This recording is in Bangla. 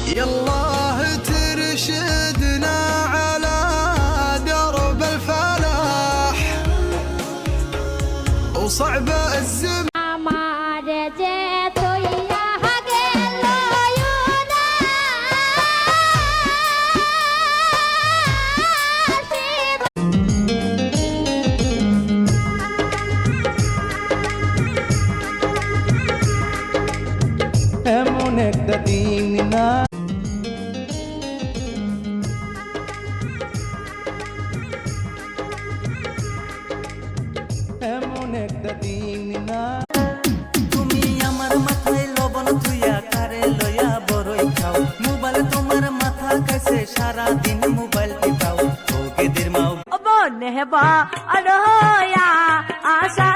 يالله ترشدنا على درب الفلاح وصعب الزمان এমন একটা দিন না এমন একটা দিন না তুমি আমার মাথায় লবণ থুইয়া কারে লইয়া বড়ই খাও মোবাইল তোমার মাথা কাছে সারা দিন মোবাইল টিপাও ওকে দের মাও বনে বা আরহয়া আশা